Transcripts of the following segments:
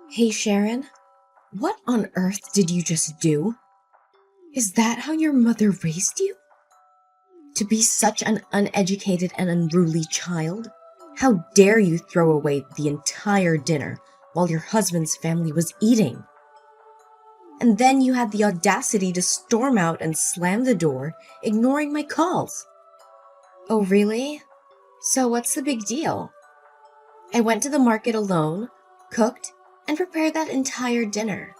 Hey Sharon, what on earth did you just do? Is that how your mother raised you? To be such an uneducated and unruly child? How dare you throw away the entire dinner while your husband's family was eating? And then you had the audacity to storm out and slam the door, ignoring my calls. Oh, really? So what's the big deal? I went to the market alone, cooked, and prepared that entire dinner.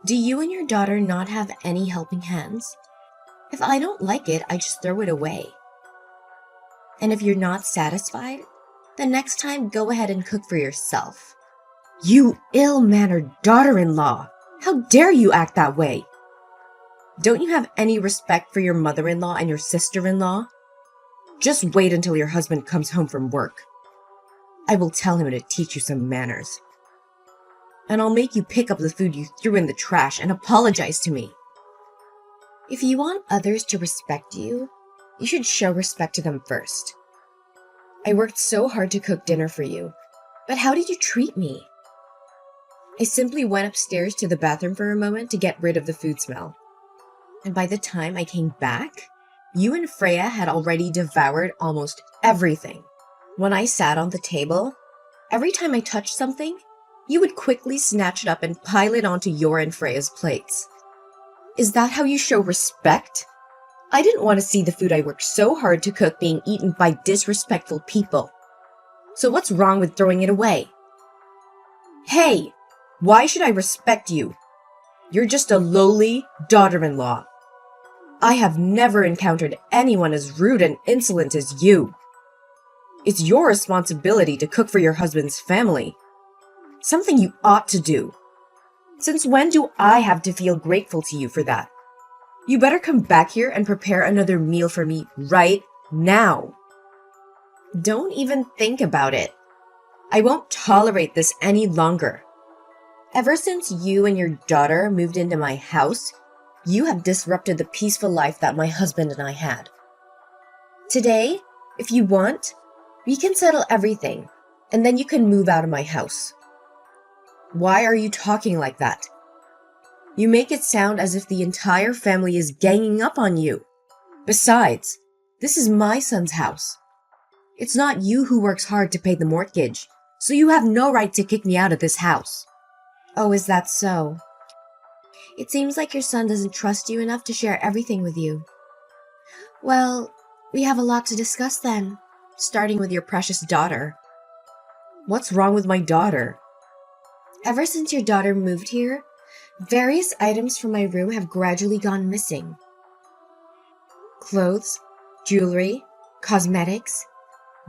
Do you and your daughter not have any helping hands? If I don't like it, I just throw it away. And if you're not satisfied, the next time go ahead and cook for yourself. You ill-mannered daughter-in-law! How dare you act that way? Don't you have any respect for your mother-in-law and your sister-in-law? Just wait until your husband comes home from work. I will tell him to teach you some manners. And I'll make you pick up the food you threw in the trash and apologize to me. If you want others to respect you, you should show respect to them first. I worked so hard to cook dinner for you, but how did you treat me? I simply went upstairs to the bathroom for a moment to get rid of the food smell. And by the time I came back, you and Freya had already devoured almost everything. When I sat on the table, every time I touched something, you would quickly snatch it up and pile it onto your and Freya's plates. Is that how you show respect? I didn't want to see the food I worked so hard to cook being eaten by disrespectful people. So what's wrong with throwing it away? Hey, why should I respect you? You're just a lowly daughter-in-law. I have never encountered anyone as rude and insolent as you. It's your responsibility to cook for your husband's family. Something you ought to do. Since when do I have to feel grateful to you for that? You better come back here and prepare another meal for me right now. Don't even think about it. I won't tolerate this any longer. Ever since you and your daughter moved into my house, you have disrupted the peaceful life that my husband and I had. Today, if you want, we can settle everything, and then you can move out of my house. Why are you talking like that? You make it sound as if the entire family is ganging up on you. Besides, this is my son's house. It's not you who works hard to pay the mortgage, so you have no right to kick me out of this house. Oh, is that so? It seems like your son doesn't trust you enough to share everything with you. Well, we have a lot to discuss then, starting with your precious daughter. What's wrong with my daughter? Ever since your daughter moved here, various items from my room have gradually gone missing. Clothes, jewelry, cosmetics,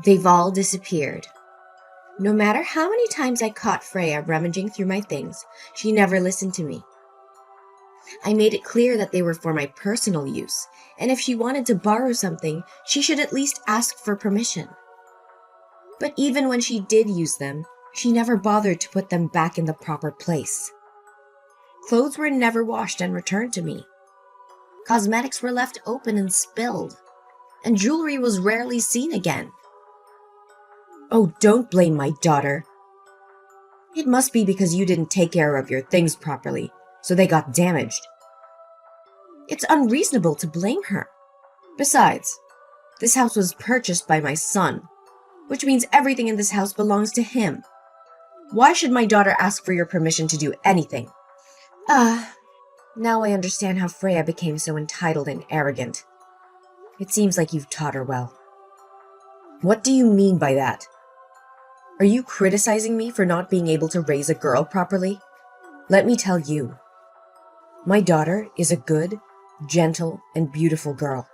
they've all disappeared. No matter how many times I caught Freya rummaging through my things, she never listened to me. I made it clear that they were for my personal use, and if she wanted to borrow something, she should at least ask for permission. But even when she did use them, she never bothered to put them back in the proper place. Clothes were never washed and returned to me. Cosmetics were left open and spilled, and jewelry was rarely seen again. Oh, don't blame my daughter. It must be because you didn't take care of your things properly, so they got damaged. It's unreasonable to blame her. Besides, this house was purchased by my son, which means everything in this house belongs to him. Why should my daughter ask for your permission to do anything? Now I understand how Freya became so entitled and arrogant. It seems like you've taught her well. What do you mean by that? Are you criticizing me for not being able to raise a girl properly? Let me tell you. My daughter is a good, gentle, and beautiful girl.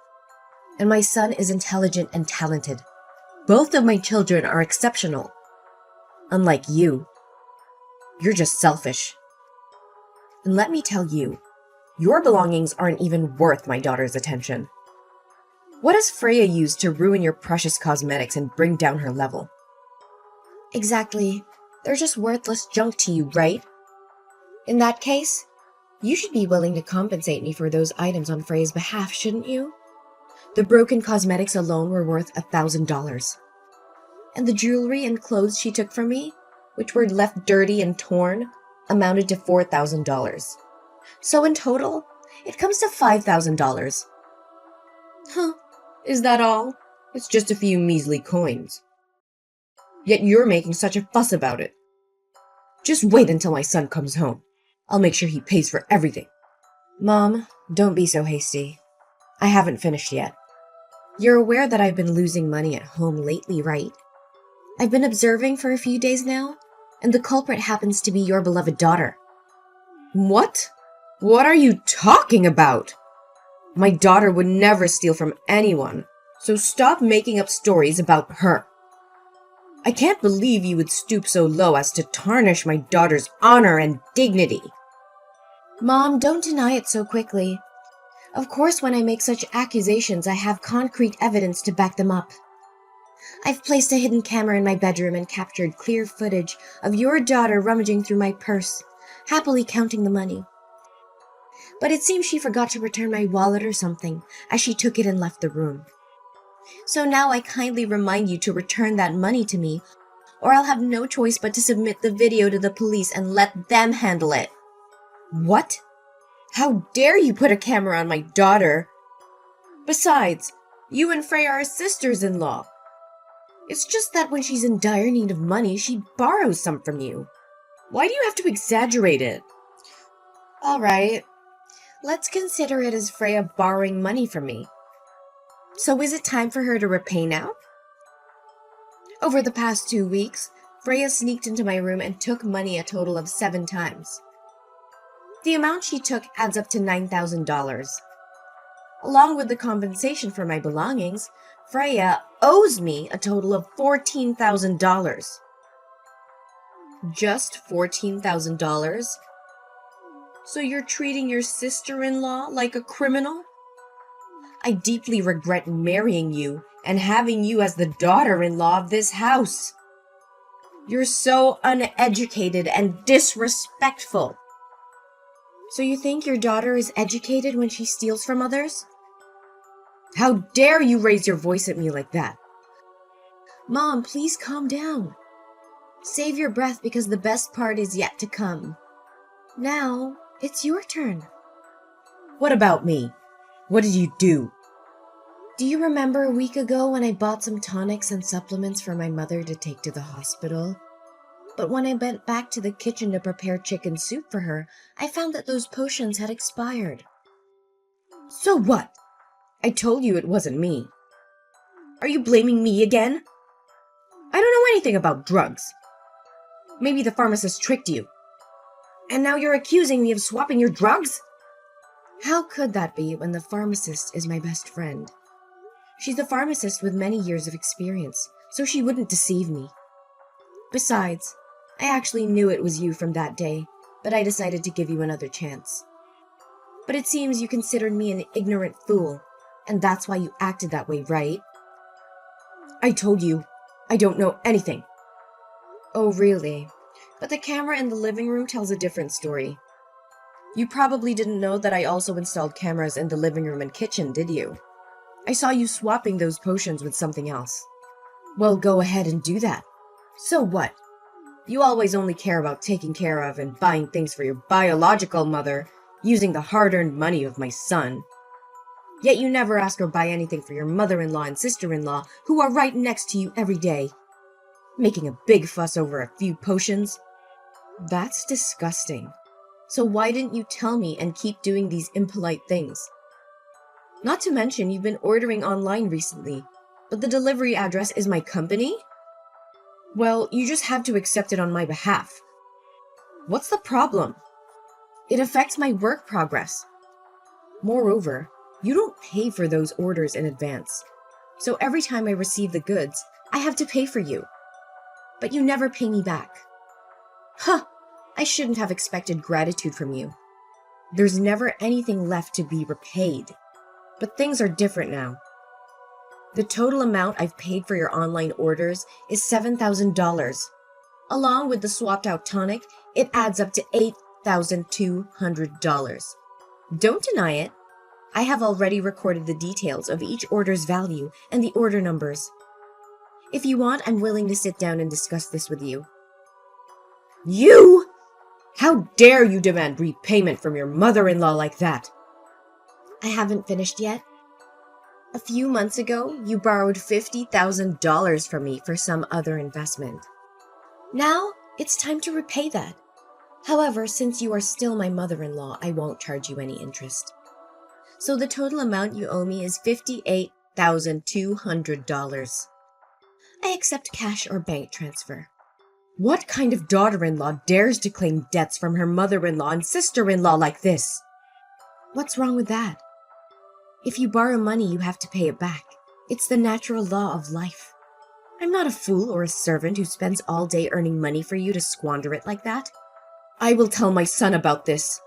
And my son is intelligent and talented. Both of my children are exceptional. Unlike you. You're just selfish. And let me tell you, your belongings aren't even worth my daughter's attention. What has Freya used to ruin your precious cosmetics and bring down her level? Exactly. They're just worthless junk to you, right? In that case, you should be willing to compensate me for those items on Freya's behalf, shouldn't you? The broken cosmetics alone were worth $1,000. And the jewelry and clothes she took from me? which were left dirty and torn, amounted to $4,000. So in total, it comes to $5,000. Huh, is that all? It's just a few measly coins. Yet you're making such a fuss about it. Just wait until my son comes home. I'll make sure he pays for everything. Mom, don't be so hasty. I haven't finished yet. You're aware that I've been losing money at home lately, right? I've been observing for a few days now, and the culprit happens to be your beloved daughter. What? What are you talking about? My daughter would never steal from anyone, so stop making up stories about her. I can't believe you would stoop so low as to tarnish my daughter's honor and dignity. Mom, don't deny it so quickly. Of course, when I make such accusations, I have concrete evidence to back them up. I've placed a hidden camera in my bedroom and captured clear footage of your daughter rummaging through my purse, happily counting the money. But it seems she forgot to return my wallet or something, as she took it and left the room. So now I kindly remind you to return that money to me, or I'll have no choice but to submit the video to the police and let them handle it. What? How dare you put a camera on my daughter? Besides, you and Freya are sisters-in-law. It's just that when she's in dire need of money, she borrows some from you. Why do you have to exaggerate it? All right, let's consider it as Freya borrowing money from me. So is it time for her to repay now? Over the past 2 weeks, Freya sneaked into my room and took money a total of 7 times. The amount she took adds up to $9,000. Along with the compensation for my belongings, Freya owes me a total of $14,000. Just $14,000? So you're treating your sister-in-law like a criminal? I deeply regret marrying you and having you as the daughter-in-law of this house. You're so uneducated and disrespectful. So you think your daughter is educated when she steals from others? How dare you raise your voice at me like that? Mom, please calm down. Save your breath because the best part is yet to come. Now, it's your turn. What about me? What did you do? Do you remember a week ago when I bought some tonics and supplements for my mother to take to the hospital? But when I went back to the kitchen to prepare chicken soup for her, I found that those potions had expired. So what? I told you it wasn't me. Are you blaming me again? I don't know anything about drugs. Maybe the pharmacist tricked you. And now you're accusing me of swapping your drugs? How could that be when the pharmacist is my best friend? She's a pharmacist with many years of experience, so she wouldn't deceive me. Besides, I actually knew it was you from that day, but I decided to give you another chance. But it seems you considered me an ignorant fool, and that's why you acted that way, right? I told you, I don't know anything. Oh, really? But the camera in the living room tells a different story. You probably didn't know that I also installed cameras in the living room and kitchen, did you? I saw you swapping those potions with something else. Well, go ahead and do that. So what? You always only care about taking care of and buying things for your biological mother, using the hard-earned money of my son. Yet you never ask or buy anything for your mother-in-law and sister-in-law, who are right next to you every day. Making a big fuss over a few potions? That's disgusting. So why didn't you tell me and keep doing these impolite things? Not to mention you've been ordering online recently, but the delivery address is my company? Well, you just have to accept it on my behalf. What's the problem? It affects my work progress. Moreover, you don't pay for those orders in advance. So every time I receive the goods, I have to pay for you. But you never pay me back. Huh! I shouldn't have expected gratitude from you. There's never anything left to be repaid. But things are different now. The total amount I've paid for your online orders is $7,000. Along with the swapped out tonic, it adds up to $8,200. Don't deny it. I have already recorded the details of each order's value and the order numbers. If you want, I'm willing to sit down and discuss this with you. You? How dare you demand repayment from your mother-in-law like that? I haven't finished yet. A few months ago, you borrowed $50,000 from me for some other investment. Now, it's time to repay that. However, since you are still my mother-in-law, I won't charge you any interest. So the total amount you owe me is $58,200. I accept cash or bank transfer. What kind of daughter-in-law dares to claim debts from her mother-in-law and sister-in-law like this? What's wrong with that? If you borrow money, you have to pay it back. It's the natural law of life. I'm not a fool or a servant who spends all day earning money for you to squander it like that. I will tell my son about this.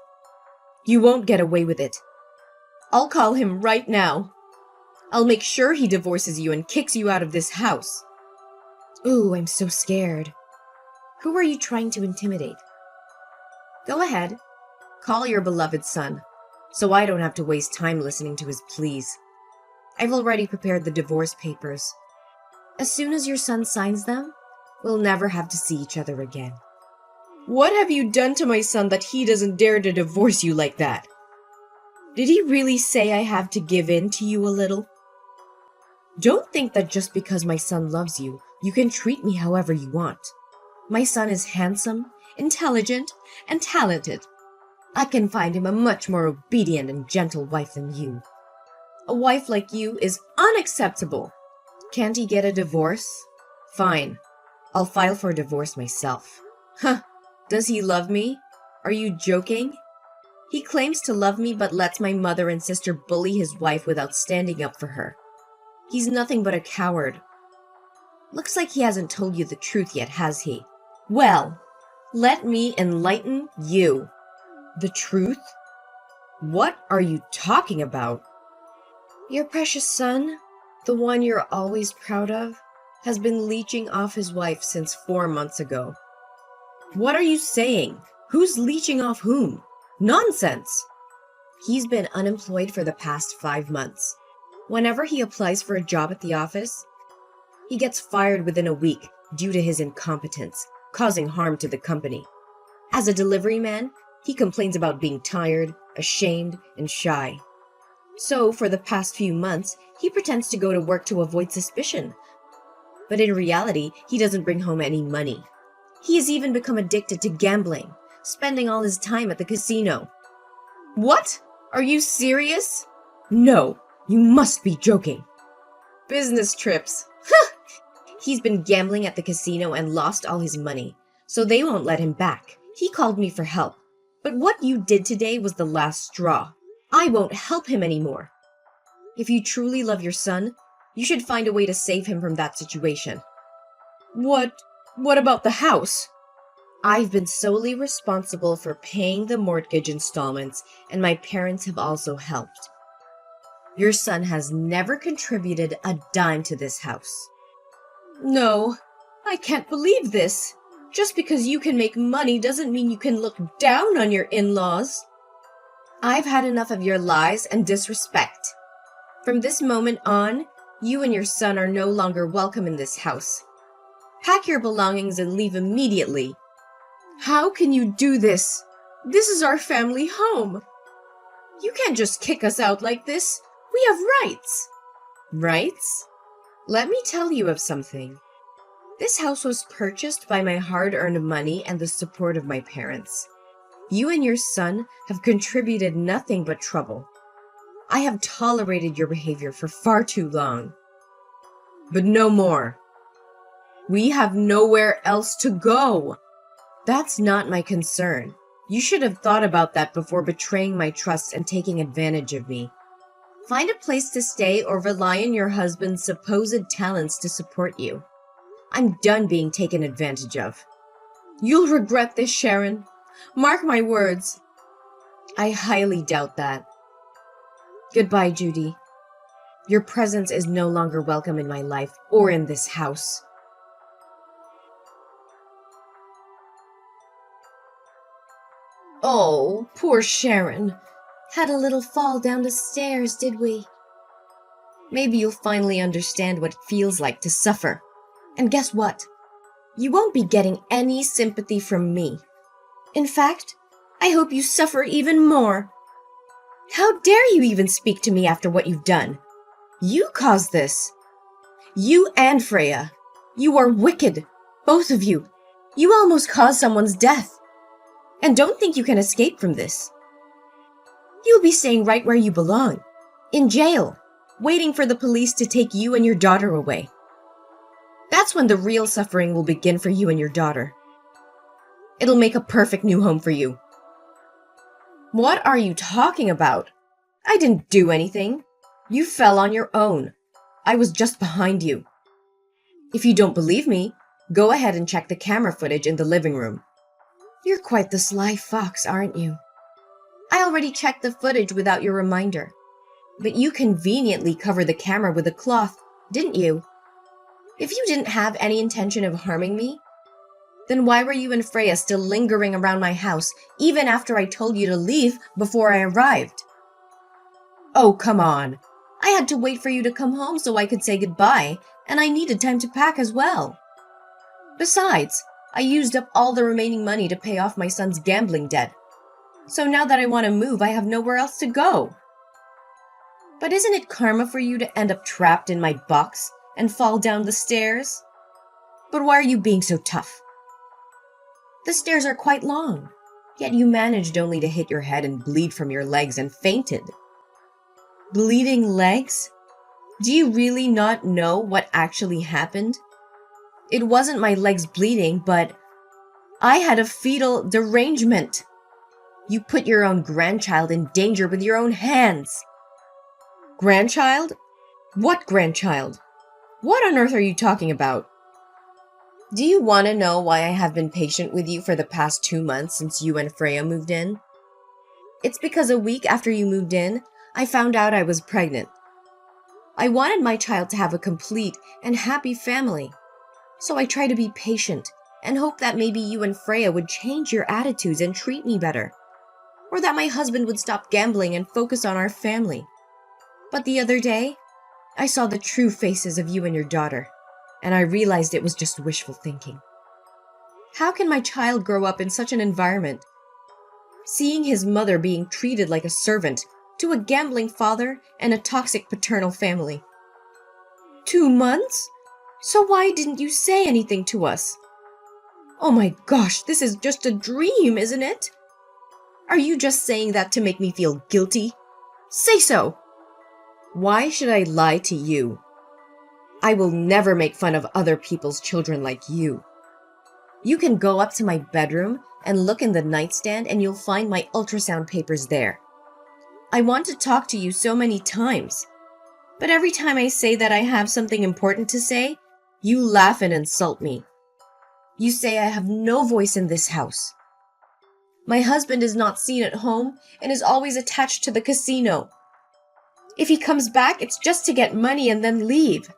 You won't get away with it. I'll call him right now. I'll make sure he divorces you and kicks you out of this house. Ooh, I'm so scared. Who are you trying to intimidate? Go ahead. Call your beloved son, so I don't have to waste time listening to his pleas. I've already prepared the divorce papers. As soon as your son signs them, we'll never have to see each other again. What have you done to my son that he doesn't dare to divorce you like that? Did he really say I have to give in to you a little? Don't think that just because my son loves you, you can treat me however you want. My son is handsome, intelligent, and talented. I can find him a much more obedient and gentle wife than you. A wife like you is unacceptable. Can't he get a divorce? Fine. I'll file for a divorce myself. Huh. Does he love me? Are you joking? He claims to love me but lets my mother and sister bully his wife without standing up for her. He's nothing but a coward. Looks like he hasn't told you the truth yet, has he? Well, let me enlighten you. The truth? What are you talking about? Your precious son, the one you're always proud of, has been leeching off his wife since 4 months ago. What are you saying? Who's leeching off whom? Nonsense! He's been unemployed for the past 5 months. Whenever he applies for a job at the office, he gets fired within a week due to his incompetence, causing harm to the company. As a delivery man, he complains about being tired, ashamed, and shy. So, for the past few months, he pretends to go to work to avoid suspicion. But in reality, he doesn't bring home any money. He has even become addicted to gambling, spending all his time at the casino. What? Are you serious? No, you must be joking. Business trips. He's been gambling at the casino and lost all his money, so they won't let him back. He called me for help. But what you did today was the last straw. I won't help him anymore. If you truly love your son, you should find a way to save him from that situation. What about the house? I've been solely responsible for paying the mortgage installments, and my parents have also helped. Your son has never contributed a dime to this house. No, I can't believe this. Just because you can make money doesn't mean you can look down on your in-laws. I've had enough of your lies and disrespect. From this moment on, you and your son are no longer welcome in this house. Pack your belongings and leave immediately. How can you do this? This is our family home. You can't just kick us out like this. We have rights. Rights? Let me tell you of something. This house was purchased by my hard-earned money and the support of my parents. You and your son have contributed nothing but trouble. I have tolerated your behavior for far too long. But no more. We have nowhere else to go. That's not my concern. You should have thought about that before betraying my trust and taking advantage of me. Find a place to stay or rely on your husband's supposed talents to support you. I'm done being taken advantage of. You'll regret this, Sharon. Mark my words. I highly doubt that. Goodbye, Judy. Your presence is no longer welcome in my life or in this house. Oh, poor Sharon. Had a little fall down the stairs, did we? Maybe you'll finally understand what it feels like to suffer. And guess what? You won't be getting any sympathy from me. In fact, I hope you suffer even more. How dare you even speak to me after what you've done? You caused this. You and Freya. You are wicked. Both of you. You almost caused someone's death. And don't think you can escape from this. You'll be staying right where you belong. In jail. Waiting for the police to take you and your daughter away. That's when the real suffering will begin for you and your daughter. It'll make a perfect new home for you. What are you talking about? I didn't do anything. You fell on your own. I was just behind you. If you don't believe me, go ahead and check the camera footage in the living room. You're quite the sly fox, aren't you? I already checked the footage without your reminder. But you conveniently covered the camera with a cloth, didn't you? If you didn't have any intention of harming me, then why were you and Freya still lingering around my house even after I told you to leave before I arrived? Oh, come on. I had to wait for you to come home so I could say goodbye, and I needed time to pack as well. Besides, I used up all the remaining money to pay off my son's gambling debt. So now that I want to move, I have nowhere else to go. But isn't it karma for you to end up trapped in my box and fall down the stairs? But why are you being so tough? The stairs are quite long, yet you managed only to hit your head and bleed from your legs and fainted. Bleeding legs? Do you really not know what actually happened? It wasn't my legs bleeding, but I had a fetal derangement. You put your own grandchild in danger with your own hands. Grandchild? What grandchild? What on earth are you talking about? Do you want to know why I have been patient with you for the past 2 months since you and Freya moved in? It's because a week after you moved in, I found out I was pregnant. I wanted my child to have a complete and happy family. So I tried to be patient and hope that maybe you and Freya would change your attitudes and treat me better. Or that my husband would stop gambling and focus on our family. But the other day, I saw the true faces of you and your daughter, and I realized it was just wishful thinking. How can my child grow up in such an environment? Seeing his mother being treated like a servant to a gambling father and a toxic paternal family. 2 months? So why didn't you say anything to us? Oh my gosh, this is just a dream, isn't it? Are you just saying that to make me feel guilty? Say so! Why should I lie to you? I will never make fun of other people's children like you. You can go up to my bedroom and look in the nightstand and you'll find my ultrasound papers there. I want to talk to you so many times, but every time I say that I have something important to say, you laugh and insult me. You say I have no voice in this house. My husband is not seen at home and is always attached to the casino. If he comes back, it's just to get money and then leave.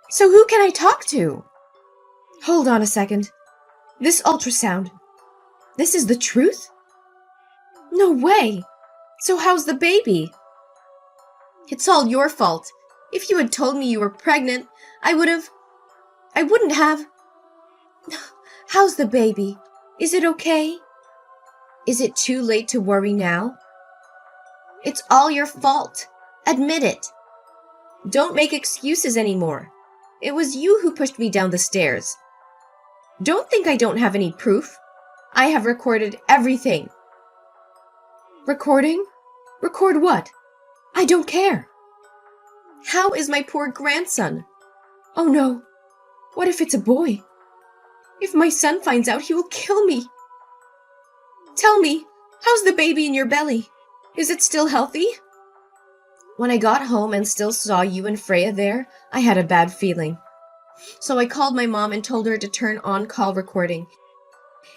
So who can I talk to? Hold on a second. This ultrasound. This is the truth? No way. So how's the baby? It's all your fault. If you had told me you were pregnant, I wouldn't have. How's the baby? Is it okay? Is it too late to worry now? It's all your fault. Admit it. Don't make excuses anymore. It was you who pushed me down the stairs. Don't think I don't have any proof. I have recorded everything. Recording? Record what? I don't care. How is my poor grandson? Oh no. What if it's a boy? If my son finds out, he will kill me. Tell me, how's the baby in your belly? Is it still healthy? When I got home and still saw you and Freya there, I had a bad feeling. So I called my mom and told her to turn on call recording.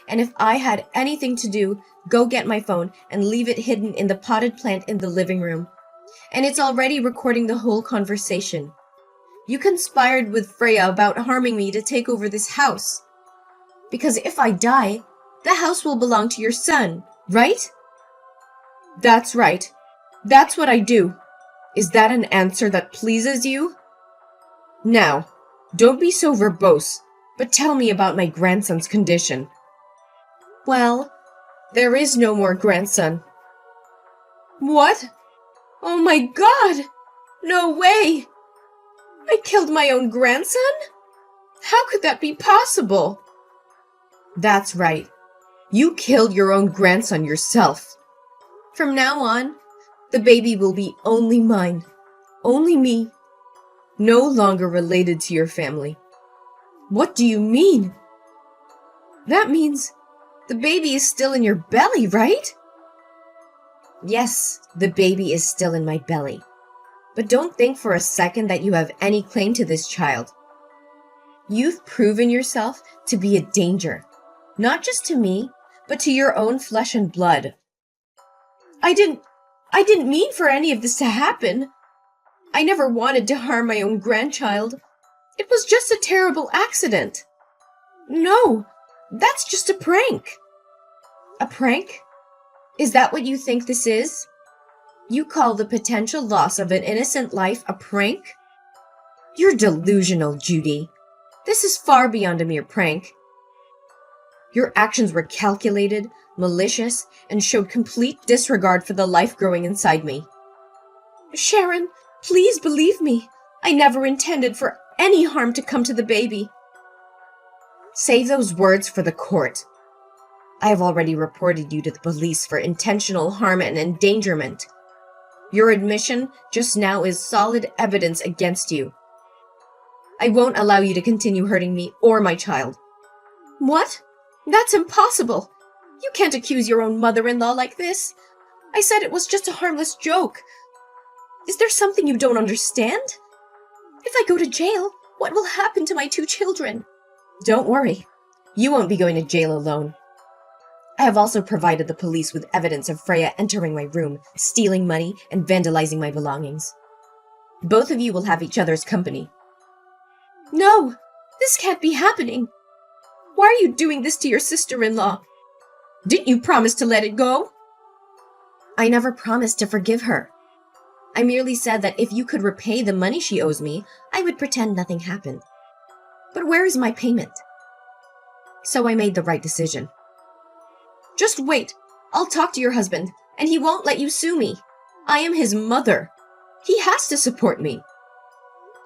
And if I had anything to do, go get my phone and leave it hidden in the potted plant in the living room. And it's already recording the whole conversation. You conspired with Freya about harming me to take over this house. Because if I die, the house will belong to your son, right? That's right. That's what I do. Is that an answer that pleases you? Now, don't be so verbose. But tell me about my grandson's condition. Well, there is no more grandson. What? Oh my God! No way! I killed my own grandson? How could that be possible? That's right. You killed your own grandson yourself. From now on, the baby will be only mine. Only me. No longer related to your family. What do you mean? That means the baby is still in your belly, right? Yes, the baby is still in my belly. But don't think for a second that you have any claim to this child. You've proven yourself to be a danger, not just to me, but to your own flesh and blood. I didn't mean for any of this to happen. I never wanted to harm my own grandchild. It was just a terrible accident. No, that's just a prank. A prank? Is that what you think this is? You call the potential loss of an innocent life a prank? You're delusional, Judy. This is far beyond a mere prank. Your actions were calculated, malicious, and showed complete disregard for the life growing inside me. Sharon, please believe me. I never intended for any harm to come to the baby. Save those words for the court. I have already reported you to the police for intentional harm and endangerment. Your admission just now is solid evidence against you. I won't allow you to continue hurting me or my child. What? That's impossible. You can't accuse your own mother-in-law like this. I said it was just a harmless joke. Is there something you don't understand? If I go to jail, what will happen to my 2 children? Don't worry. You won't be going to jail alone. I have also provided the police with evidence of Freya entering my room, stealing money, and vandalizing my belongings. Both of you will have each other's company. No, this can't be happening. Why are you doing this to your sister-in-law? Didn't you promise to let it go? I never promised to forgive her. I merely said that if you could repay the money she owes me, I would pretend nothing happened. But where is my payment? So I made the right decision. Just wait. I'll talk to your husband, and he won't let you sue me. I am his mother. He has to support me.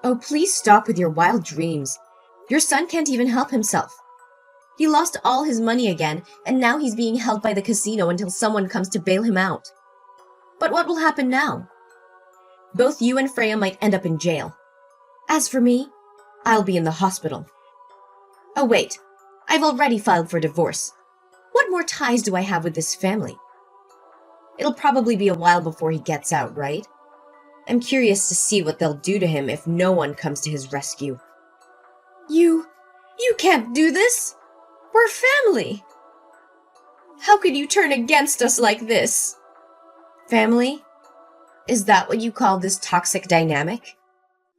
Oh, please stop with your wild dreams. Your son can't even help himself. He lost all his money again, and now he's being held by the casino until someone comes to bail him out. But what will happen now? Both you and Freya might end up in jail. As for me, I'll be in the hospital. Oh wait, I've already filed for divorce. What more ties do I have with this family? It'll probably be a while before he gets out, right? I'm curious to see what they'll do to him if no one comes to his rescue. You can't do this! We're family! How could you turn against us like this? Family? Is that what you call this toxic dynamic?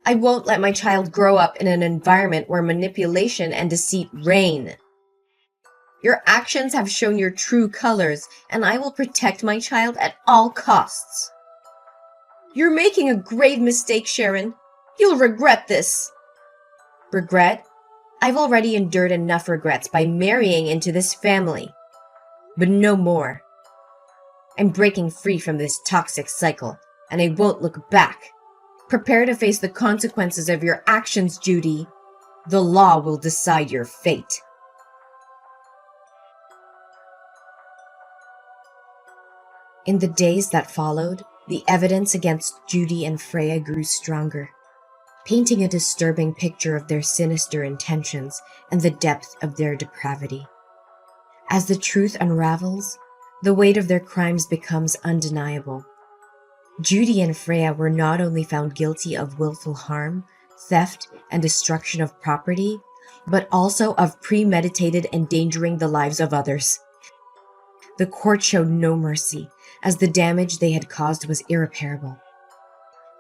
I won't let my child grow up in an environment where manipulation and deceit reign. Your actions have shown your true colors, and I will protect my child at all costs. You're making a grave mistake, Sharon. You'll regret this. Regret? I've already endured enough regrets by marrying into this family. But no more. I'm breaking free from this toxic cycle, and I won't look back. Prepare to face the consequences of your actions, Judy. The law will decide your fate. In the days that followed, the evidence against Judy and Freya grew stronger, painting a disturbing picture of their sinister intentions and the depth of their depravity. As the truth unravels, the weight of their crimes becomes undeniable. Judy and Freya were not only found guilty of willful harm, theft, and destruction of property, but also of premeditated endangering the lives of others. The court showed no mercy, as the damage they had caused was irreparable.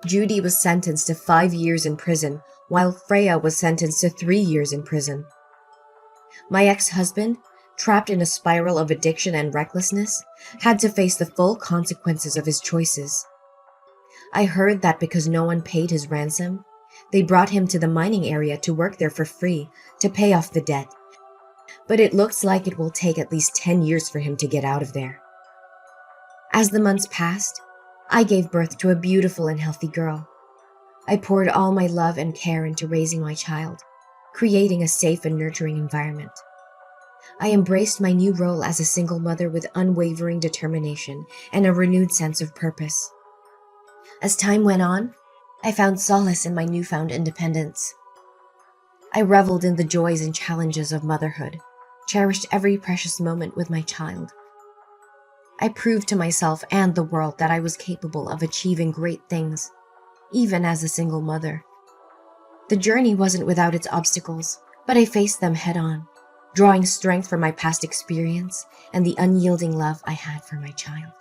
Judy was sentenced to 5 years in prison, while Freya was sentenced to 3 years in prison. My ex-husband, trapped in a spiral of addiction and recklessness, had to face the full consequences of his choices. I heard that because no one paid his ransom, They brought him to the mining area to work there for free to pay off the debt. But it looks like it will take at least 10 years for him to get out of there. As the months passed, I gave birth to a beautiful and healthy girl. I poured all my love and care into raising my child, creating a safe and nurturing environment. I embraced my new role as a single mother with unwavering determination and a renewed sense of purpose. As time went on, I found solace in my newfound independence. I reveled in the joys and challenges of motherhood, cherished every precious moment with my child. I proved to myself and the world that I was capable of achieving great things, even as a single mother. The journey wasn't without its obstacles, but I faced them head-on, drawing strength from my past experience and the unyielding love I had for my child.